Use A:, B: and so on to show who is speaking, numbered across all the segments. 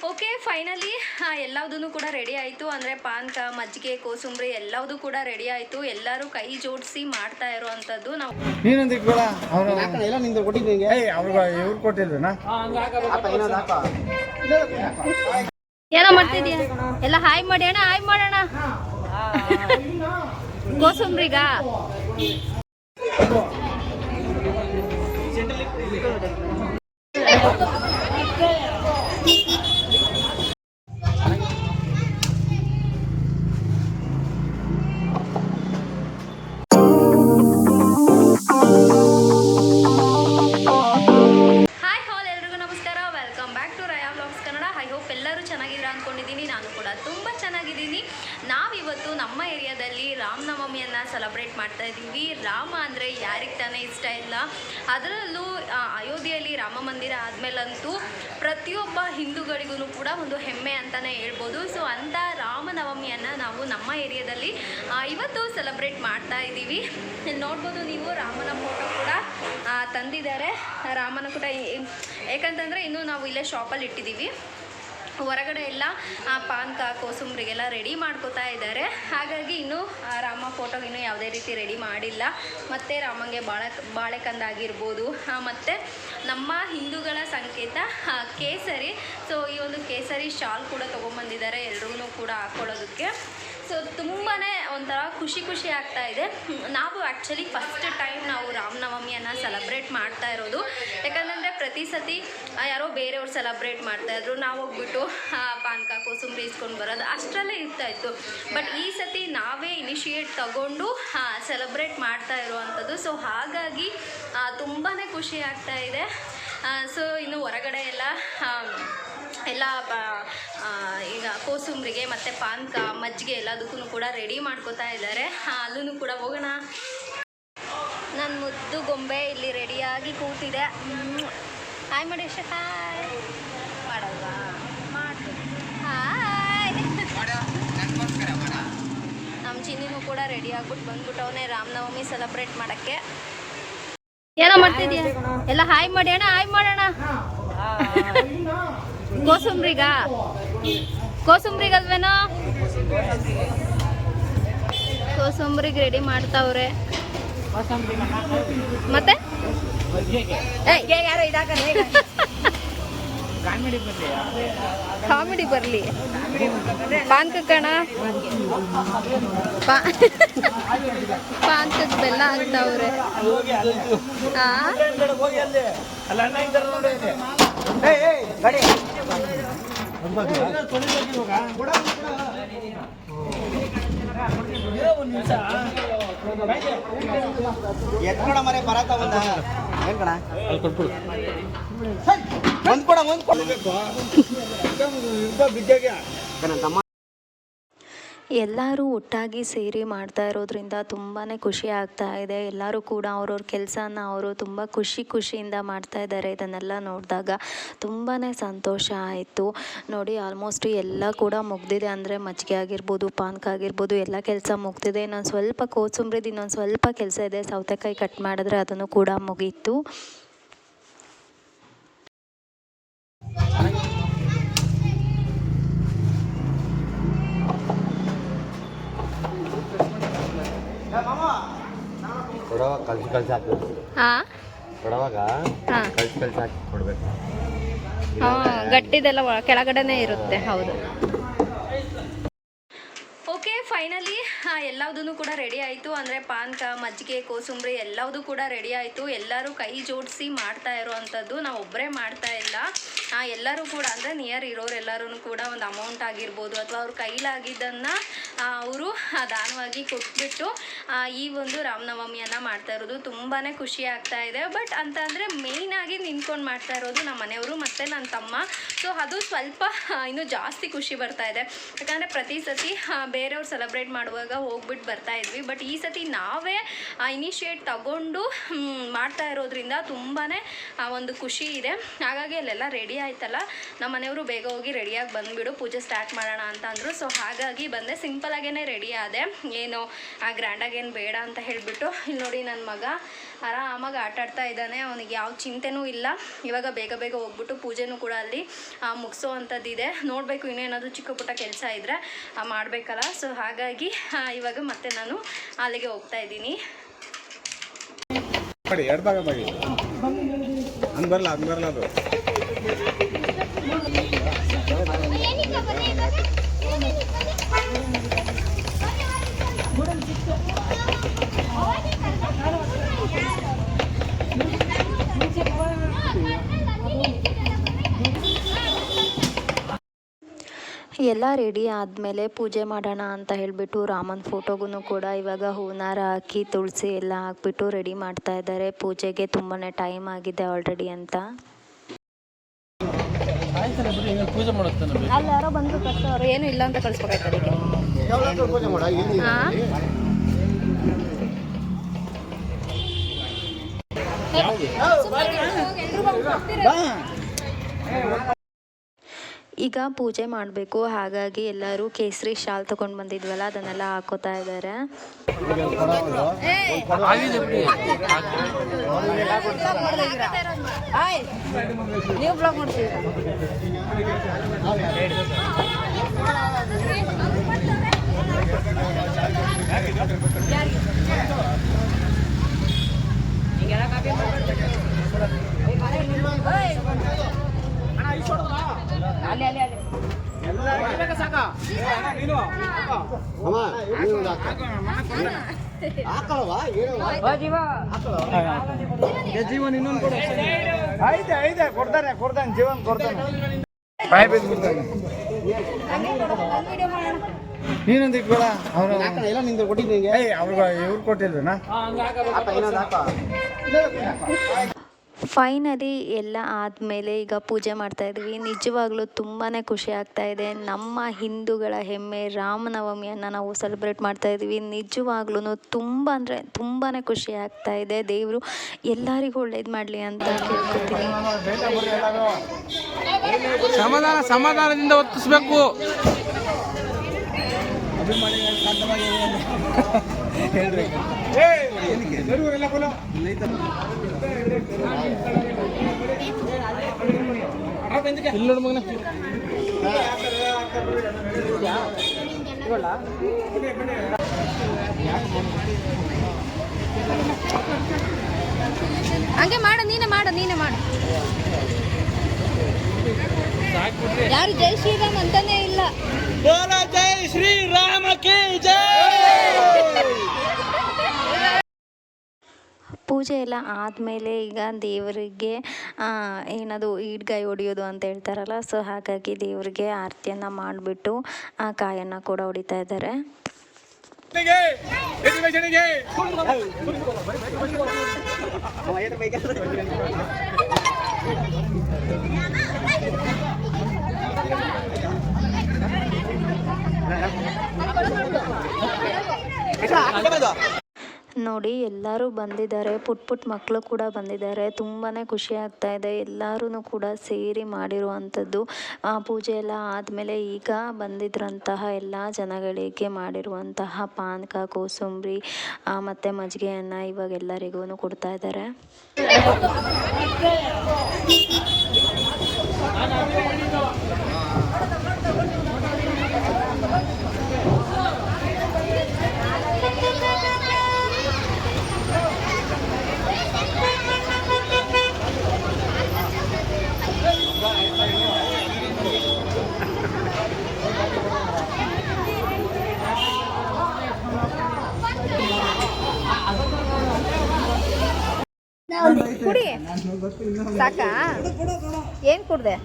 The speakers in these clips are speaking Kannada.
A: ಓಕೆ, ಫೈನಲಿ ಎಲ್ಲದೂ ಕೂಡ ರೆಡಿ ಆಯಿತು. ಅಂದರೆ ಪಾನಕ, ಮಜ್ಜಿಗೆ, ಕೋಸಂಬರಿ ಎಲ್ಲದೂ ಕೂಡ ರೆಡಿ ಆಯಿತು. ಎಲ್ಲರೂ ಕೈ ಜೋಡಿಸಿ ಮಾಡ್ತಾ ಇರೋವಂಥದ್ದು. ನಾವು ಏನೋ ಮಾಡ್ತಿದ್ಯಾ? ಎಲ್ಲ ಹಾಯ್ ಮಾಡಿ ಅಣ್ಣ, ಹಾಯ್ ಮಾಡೋಣ. ಕೋಸಂಬ್ರಿಗ ತುಂಬ ಚೆನ್ನಾಗಿದ್ದೀನಿ. ನಾವಿವತ್ತು ನಮ್ಮ ಏರಿಯಾದಲ್ಲಿ ರಾಮನವಮಿಯನ್ನು ಸೆಲೆಬ್ರೇಟ್ ಮಾಡ್ತಾ ಇದ್ದೀವಿ. ರಾಮ ಅಂದರೆ ಯಾರಿಗೆ ತಾನೇ ಇಷ್ಟ ಇಲ್ಲ? ಅದರಲ್ಲೂ ಅಯೋಧ್ಯೆಯಲ್ಲಿ ರಾಮ ಮಂದಿರ ಆದಮೇಲಂತೂ ಪ್ರತಿಯೊಬ್ಬ ಹಿಂದೂಗಳಿಗೂ ಕೂಡ ಒಂದು ಹೆಮ್ಮೆ ಅಂತಲೇ ಹೇಳ್ಬೋದು. ಸೊ ಅಂಥ ರಾಮನವಮಿಯನ್ನು ನಾವು ನಮ್ಮ ಏರಿಯಾದಲ್ಲಿ ಇವತ್ತು ಸೆಲೆಬ್ರೇಟ್ ಮಾಡ್ತಾ ಇದ್ದೀವಿ. ನೋಡ್ಬೋದು ನೀವು, ರಾಮನ ಫೋಟೋ ಕೂಡ ತಂದಿದ್ದಾರೆ. ರಾಮನ ಕೂಡ ಯಾಕಂತಂದರೆ ಇನ್ನೂ ನಾವು ಇಲ್ಲೇ ಶಾಪಲ್ಲಿ ಇಟ್ಟಿದ್ದೀವಿ. ಹೊರಗಡೆ ಎಲ್ಲ ಪಾನಕ, ಕೋಸಂಬರಿಗೆಲ್ಲ ರೆಡಿ ಮಾಡ್ಕೋತಾ ಇದ್ದಾರೆ. ಹಾಗಾಗಿ ಇನ್ನೂ ರಾಮ ಫೋಟೋಗೆ ಇನ್ನೂ ಯಾವುದೇ ರೀತಿ ರೆಡಿ ಮಾಡಿಲ್ಲ. ಮತ್ತು ರಾಮಂಗೆ ಬಾಳೆಕಂದಾಗಿರ್ಬೋದು, ಮತ್ತು ನಮ್ಮ ಹಿಂದೂಗಳ ಸಂಕೇತ ಕೇಸರಿ. ಸೊ ಈ ಒಂದು ಕೇಸರಿ ಶಾಲ್ ಕೂಡ ತೊಗೊಂಬಂದಿದ್ದಾರೆ ಎಲ್ಲರೂ ಕೂಡ ಹಾಕ್ಕೊಳ್ಳೋದಕ್ಕೆ. ಸೊ ತುಂಬಾ ಒಂಥರ ಖುಷಿ ಆಗ್ತಾ ಇದೆ. ನಾವು ಆ್ಯಕ್ಚುಲಿ ಫಸ್ಟ್ ಟೈಮ್ ನಾವು ರಾಮನವಮಿಯನ್ನು ಸೆಲೆಬ್ರೇಟ್ ಮಾಡ್ತಾ ಇರೋದು. ಯಾಕಂದರೆ ಪ್ರತಿ ಸತಿ ಯಾರೋ ಬೇರೆಯವ್ರು ಸೆಲೆಬ್ರೇಟ್ ಮಾಡ್ತಾಯಿದ್ರು, ನಾವು ಹೋಗ್ಬಿಟ್ಟು ಪಾನಕ, ಕೋಸಂಬರಿ ಇಸ್ಕೊಂಡು ಬರೋದು ಅಷ್ಟರಲ್ಲೇ ಇರ್ತಾಯಿತ್ತು. ಬಟ್ ಈ ಸತಿ ನಾವೇ ಇನಿಷಿಯೇಟ್ ತಗೊಂಡು ಸೆಲೆಬ್ರೇಟ್ ಮಾಡ್ತಾ ಇರುವಂಥದ್ದು. ಸೊ ಹಾಗಾಗಿ ತುಂಬಾ ಖುಷಿ ಆಗ್ತಾ ಇದೆ. ಸೊ ಇನ್ನು ಹೊರಗಡೆ ಎಲ್ಲ ಈಗ ಕೋಸಂಬರಿಗೆ ಮತ್ತು ಪಾನಕ, ಮಜ್ಜಿಗೆ ಎಲ್ಲದಕ್ಕೂ ಕೂಡ ರೆಡಿ ಮಾಡ್ಕೋತಾ ಇದ್ದಾರೆ. ಅಲ್ಲೂ ಕೂಡ ಹೋಗೋಣ. ನನ್ನ ಮುದ್ದು ಗೊಂಬೆ ಇಲ್ಲಿ ರೆಡಿಯಾಗಿ ಕೂತಿದೆ. ಹಾಯ್ ಮಾಡಿ ಅಷ್ಟೇ. ಹಾಯ್ ಮಾಡಲ್ವಾ? ಮಾಡ್ತೀನಿ. ಹಾಯ್. ನಮ್ಮ ಚಿನ್ನಿನೂ ಕೂಡ ರೆಡಿ ಆಗ್ಬಿಟ್ಟು ಬಂದ್ಬಿಟ್ಟವನೇ ರಾಮನವಮಿ ಸೆಲೆಬ್ರೇಟ್ ಮಾಡೋಕ್ಕೆ. ಏನೋ ಮಾಡ್ತಿದ್ಯಾ? ಎಲ್ಲ ಹಾಯ್ ಮಾಡಿ ಅಣ್ಣ, ಹಾಯ್ ಮಾಡೋಣ. ಕೋಸಂಬ್ರಿಗಲ್ವೇನೋ? ಕೋಸಂಬ್ರಿಗೆ ರೆಡಿ ಮಾಡ್ತಾವ್ರೆ. ಮತ್ತೆ ಕಾಮಿಡಿ ಬರಲಿ. ಪಾನಕ ಕಣ, ಪಾನಕಕ್ಕೆ ಬೆಲ್ಲ ಹಾಕ್ತಾವ್ರೆ.
B: ಎತ್ಕೊಡ ಮರೆ ಬರತ್ತ ಒಂದ ಏನ್ ಕಣ ಕೊಟ್ಬಿಡು. ಒಂದ್ ಕೊಡ ಬಿದ್ದಾಗೆ
C: ಎಲ್ಲರೂ ಒಟ್ಟಾಗಿ ಸೇರಿ ಮಾಡ್ತಾ ಇರೋದ್ರಿಂದ ತುಂಬಾ ಖುಷಿ ಆಗ್ತಾ ಇದೆ. ಎಲ್ಲರೂ ಕೂಡ ಅವ್ರವ್ರ ಕೆಲಸನ ಅವರು ತುಂಬ ಖುಷಿಯಿಂದ ಮಾಡ್ತಾ ಇದ್ದಾರೆ. ಇದನ್ನೆಲ್ಲ ನೋಡಿದಾಗ ತುಂಬಾ ಸಂತೋಷ ಆಯಿತು. ನೋಡಿ, ಆಲ್ಮೋಸ್ಟ್ ಎಲ್ಲ ಕೂಡ ಮುಗ್ದಿದೆ. ಅಂದರೆ ಮಜ್ಜಿಗೆ ಆಗಿರ್ಬೋದು, ಪಾನಕ ಆಗಿರ್ಬೋದು, ಎಲ್ಲ ಕೆಲಸ ಮುಗ್ದಿದೆ. ಇನ್ನೊಂದು ಸ್ವಲ್ಪ ಕೋಸಂಬರಿದು ಇನ್ನೊಂದು ಸ್ವಲ್ಪ ಕೆಲಸ ಇದೆ. ಸೌತೆಕಾಯಿ ಕಟ್ ಮಾಡಿದ್ರೆ ಅದನ್ನು ಕೂಡ ಮುಗೀತು.
A: ಗಟ್ಟಿದೆಲ್ಲ ಕೆಳಗಡೆನೇ ಇರುತ್ತೆ. ಹೌದು. ಓಕೆ, ಫೈನಲಿ ಎಲ್ಲದೂ ಕೂಡ ರೆಡಿ ಆಯಿತು. ಅಂದರೆ ಪಾನಕ, ಮಜ್ಜಿಗೆ, ಕೋಸಂಬರಿ ಎಲ್ಲದೂ ಕೂಡ ರೆಡಿ ಆಯಿತು. ಎಲ್ಲರೂ ಕೈ ಜೋಡಿಸಿ ಮಾಡ್ತಾ ಇರೋವಂಥದ್ದು. ನಾವು ಒಬ್ಬರೇ ಮಾಡ್ತಾ ಇಲ್ಲ. ಎಲ್ಲರೂ ಕೂಡ ಅಂದರೆ ನಿಯರ್ ಇರೋರೆಲ್ಲರೂ ಕೂಡ ಒಂದು ಅಮೌಂಟ್ ಆಗಿರ್ಬೋದು ಅಥವಾ ಅವ್ರ ಕೈಲಾಗಿದ್ದನ್ನು ಅವರು ದಾನವಾಗಿ ಕೊಟ್ಬಿಟ್ಟು ಈ ಒಂದು ರಾಮನವಮಿಯನ್ನು ಮಾಡ್ತಾ ಇರೋದು. ತುಂಬಾ ಖುಷಿ ಆಗ್ತಾ ಇದೆ. ಬಟ್ ಅಂತ ಅಂದರೆ ಮೇಯ್ನಾಗಿ ನಿಂತ್ಕೊಂಡು ಮಾಡ್ತಾ ಇರೋದು ನಮ್ಮ ಮನೆಯವರು ಮತ್ತು ನನ್ನ ತಮ್ಮ. ಸೊ ಅದು ಸ್ವಲ್ಪ ಇನ್ನೂ ಜಾಸ್ತಿ ಖುಷಿ ಬರ್ತಾ ಇದೆ. ಯಾಕಂದರೆ ಪ್ರತಿ ಸತಿ ಬೇರೆಯವ್ರು ಸೆಲೆಬ್ರೇಟ್ ಮಾಡುವಾಗ ಹೋಗ್ಬಿಟ್ಟು ಬರ್ತಾ ಇದ್ವಿ. ಬಟ್ ಈ ಸತಿ ನಾವೇ ಇನಿಷಿಯೇಟ್ ತಗೊಂಡು ಮಾಡ್ತಾ ಇರೋದ್ರಿಂದ ತುಂಬಾ ಒಂದು ಖುಷಿ ಇದೆ. ಹಾಗಾಗಿ ಅಲ್ಲೆಲ್ಲ ರೆಡಿ ಆಯ್ತಲ್ಲ, ನಮ್ಮ ಮನೆಯವರು ಬೇಗ ಹೋಗಿ ರೆಡಿಯಾಗಿ ಬಂದುಬಿಡು, ಪೂಜೆ ಸ್ಟಾರ್ಟ್ ಮಾಡೋಣ ಅಂತ ಅಂದರು. ಸೊ ಹಾಗಾಗಿ ಬಂದೆ. ಸಿಂಪಲಾಗೇ ರೆಡಿ ಆದೆ, ಏನು ಗ್ರ್ಯಾಂಡಾಗೇನು ಬೇಡ ಅಂತ ಹೇಳಿಬಿಟ್ಟು. ಇಲ್ಲಿ ನೋಡಿ, ನನ್ನ ಮಗ ಆರಾಮಾಗಿ ಆಟಾಡ್ತಾ ಇದ್ದಾನೆ. ಅವನಿಗೆ ಯಾವ ಚಿಂತೆನೂ ಇಲ್ಲ. ಇವಾಗ ಬೇಗ ಬೇಗ ಹೋಗ್ಬಿಟ್ಟು ಪೂಜೆನೂ ಕೂಡ ಅಲ್ಲಿ ಮುಗಿಸೋ ಅಂಥದ್ದಿದೆ. ನೋಡಬೇಕು ಇನ್ನೇನಾದರೂ ಚಿಕ್ಕ ಪುಟ್ಟ ಕೆಲಸ ಇದ್ದರೆ ಮಾಡಬೇಕಲ್ಲ. ಸೊ ಹಾಗಾಗಿ ಇವಾಗ ಮತ್ತೆ ನಾನು ಅಲ್ಲಿಗೆ ಹೋಗ್ತಾ ಇದ್ದೀನಿ.
D: ಎರಡು ಭಾಗ ಮಾಡಿ ಹಂಗೆ ಬರಲ್ಲ ಅದು
C: ಎಲ್ಲ ರೆಡಿ ಆದಮೇಲೆ ಪೂಜೆ ಮಾಡೋಣ ಅಂತ ಹೇಳಿಬಿಟ್ಟು ರಾಮನ ಫೋಟೋಗೂ ಕೂಡ ಇವಾಗ ಹೂನಾರ ಹಾಕಿ ತುಳಸಿ ಎಲ್ಲ ಹಾಕ್ಬಿಟ್ಟು ರೆಡಿ ಮಾಡ್ತಾ ಇದ್ದಾರೆ. ಪೂಜೆಗೆ ತುಂಬಾ ಟೈಮ್ ಆಗಿದೆ ಆಲ್ರೆಡಿ ಅಂತ.
E: ಪೂಜೆ ಮಾಡುತ್ತಾನೆ
A: ಅಲ್ಲಿ ಯಾರೋ ಬಂದರು ಫಸ್ಟ್ ಅವ್ರು ಏನೂ ಇಲ್ಲ ಅಂತ ಕಳಿಸ್ಬೇಕಾಯ್ತು ಅದಕ್ಕೆ.
C: ಈಗ ಪೂಜೆ ಮಾಡಬೇಕು. ಹಾಗಾಗಿ ಎಲ್ಲರೂ ಕೇಸರಿ ಶಾಲ್ ತೊಗೊಂಡು ಬಂದಿದ್ವಲ್ಲ ಅದನ್ನೆಲ್ಲ ಹಾಕೋತಾ ಇದ್ದಾರೆ.
A: ನೀವು ಬ್ಲಾಗ್ ಮಾಡ್ತೀವಿ.
B: ಜೀವನ್ ಇನ್ನೊಂದು ಕೊಡು. ಐತೆ ಕೊಡ್ತಾನೆ ಜೀವನ್ ಕೊಡ್ತಾನೆ. ನೀನೊಂದು ಇಟ್ಬೇಡ. ಅವ್ರು ಎಲ್ಲ ನಿಂದು ಕೊಟ್ಟಿದ್ದೀವಿ. ಇವ್ರು ಕೊಟ್ಟಿಲ್ವೇನಾ?
C: ಫೈನಲಿ ಎಲ್ಲ ಆದಮೇಲೆ ಈಗ ಪೂಜೆ ಮಾಡ್ತಾಯಿದ್ವಿ. ನಿಜವಾಗ್ಲೂ ತುಂಬಾ ಖುಷಿ ಆಗ್ತಾ ಇದೆ. ನಮ್ಮ ಹಿಂದೂಗಳ ಹೆಮ್ಮೆ ರಾಮನವಮಿಯನ್ನು ನಾವು ಸೆಲೆಬ್ರೇಟ್ ಮಾಡ್ತಾಯಿದ್ವಿ. ನಿಜವಾಗ್ಲೂ ತುಂಬ ಅಂದರೆ ತುಂಬಾ ಖುಷಿ ಆಗ್ತಾ ಇದೆ. ದೇವರು ಎಲ್ಲರಿಗೂ ಒಳ್ಳೇದು ಮಾಡಲಿ ಅಂತ ಕೇಳ್ಕೊತೀನಿ.
E: ಸಮಾಧಾನದಿಂದ ವರ್ತಿಸ್ಬೇಕು.
D: ಹೇಳ್ರಿ ಇಲ್ಲ ಮಗನ
A: ಹಂಗೆ ಮಾಡು, ನೀನೇ ಮಾಡು. ಯಾರು ಜೈ ಶ್ರೀರಾಮ್ ಅಂತಾನೆ ಇಲ್ಲ.
B: ಜೈ ಶ್ರೀರಾಮ ಕಿ ಜೈ.
C: ಪೂಜೆ ಎಲ್ಲ ಆದಮೇಲೆ ಈಗ ದೇವರಿಗೆ ಏನದು ಈಡ್ಗಾಯಿ ಹೊಡಿಯೋದು ಅಂತ ಹೇಳ್ತಾರಲ್ಲ. ಸೊ ಹಾಗಾಗಿ ದೇವರಿಗೆ ಆರತಿಯನ್ನು ಮಾಡಿಬಿಟ್ಟು ಕಾಯನ್ನು ಕೂಡ ಹೊಡಿತಾ ಇದ್ದಾರೆ. ನೋಡಿ ಎಲ್ಲರೂ ಬಂದಿದ್ದಾರೆ. ಪುಟ್ಟ ಮಕ್ಕಳು ಕೂಡ ಬಂದಿದ್ದಾರೆ. ತುಂಬಾ ಖುಷಿ ಆಗ್ತಾ ಇದೆ. ಎಲ್ಲರೂ ಕೂಡ ಸೇರಿ ಮಾಡಿರುವಂಥದ್ದು. ಪೂಜೆ ಎಲ್ಲ ಆದಮೇಲೆ ಈಗ ಬಂದಿದ್ರಂತಹ ಎಲ್ಲ ಜನಗಳಿಗೆ ಮಾಡಿರುವಂತಹ ಪಾನಕ, ಕೋಸಂಬರಿ ಮತ್ತು ಮಜ್ಜಿಗೆಯನ್ನು ಇವಾಗ ಎಲ್ಲರಿಗೂ ಕೊಡ್ತಾ ಇದ್ದಾರೆ.
A: ಕುಡಿ ಸಾಕಾ? ಏನು ಕುಡ್ದೆ?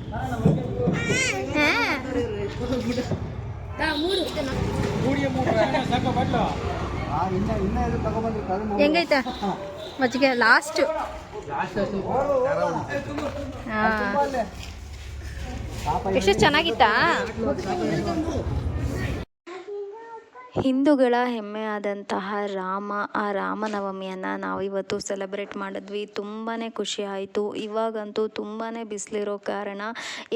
A: ಹೆಂಗೈತೆ ಮಜ್ಜಿಗೆ? ಲಾಸ್ಟ್ ಎಷ್ಟು ಚೆನ್ನಾಗಿತ್ತಾ?
C: ಹಿಂದೂಗಳ ಹೆಮ್ಮೆಯಾದಂತಹ ರಾಮ, ಆ ರಾಮನವಮಿಯನ್ನು ನಾವಿವತ್ತು ಸೆಲೆಬ್ರೇಟ್ ಮಾಡಿದ್ವಿ. ತುಂಬಾ ಖುಷಿ ಆಯಿತು. ಇವಾಗಂತೂ ತುಂಬಾ ಬಿಸಿಲಿರೋ ಕಾರಣ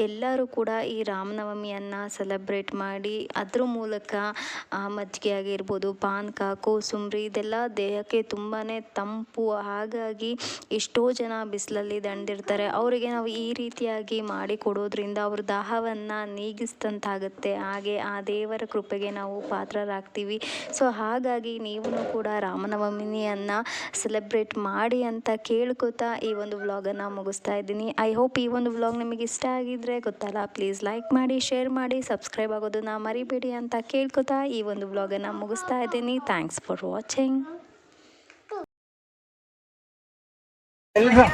C: ಎಲ್ಲರೂ ಕೂಡ ಈ ರಾಮನವಮಿಯನ್ನು ಸೆಲೆಬ್ರೇಟ್ ಮಾಡಿ ಅದ್ರ ಮೂಲಕ ಮಜ್ಜಿಗೆ ಆಗಿರ್ಬೋದು, ಪಾನಕ, ಕೋಸಂಬರಿ ಇದೆಲ್ಲ ದೇಹಕ್ಕೆ ತುಂಬಾ ತಂಪು. ಹಾಗಾಗಿ ಎಷ್ಟೋ ಜನ ಬಿಸಿಲಲ್ಲಿ ದಂಡಿರ್ತಾರೆ, ಅವರಿಗೆ ನಾವು ಈ ರೀತಿಯಾಗಿ ಮಾಡಿ ಕೊಡೋದ್ರಿಂದ ಅವ್ರ ದಾಹವನ್ನು ನೀಗಿಸಿದಂತಾಗುತ್ತೆ. ಹಾಗೆ ಆ ದೇವರ ಕೃಪೆಗೆ ನಾವು ಪಾತ್ರರಾಗ್ತೀವಿ. ಸೊ ಹಾಗಾಗಿ ನೀವು ಕೂಡ ರಾಮನವಮಿಯನ್ನು ಸೆಲೆಬ್ರೇಟ್ ಮಾಡಿ ಅಂತ ಕೇಳ್ಕೊತಾ ಈ ಒಂದು ವ್ಲಾಗನ್ನು ಮುಗಿಸ್ತಾ ಇದ್ದೀನಿ. ಐ ಹೋಪ್ ಈ ಒಂದು ವ್ಲಾಗ್ ನಿಮಗೆ ಇಷ್ಟ ಆಗಿದ್ರೆ ಗೊತ್ತಲ್ಲ, ಪ್ಲೀಸ್ ಲೈಕ್ ಮಾಡಿ, ಶೇರ್ ಮಾಡಿ, ಸಬ್ಸ್ಕ್ರೈಬ್ ಆಗೋದನ್ನು ಮರಿಬೇಡಿ ಅಂತ ಕೇಳ್ಕೊತಾ ಈ ಒಂದು ವ್ಲಾಗನ್ನು ಮುಗಿಸ್ತಾ ಇದ್ದೀನಿ. Thanks for watching.
B: ಎಲ್ರು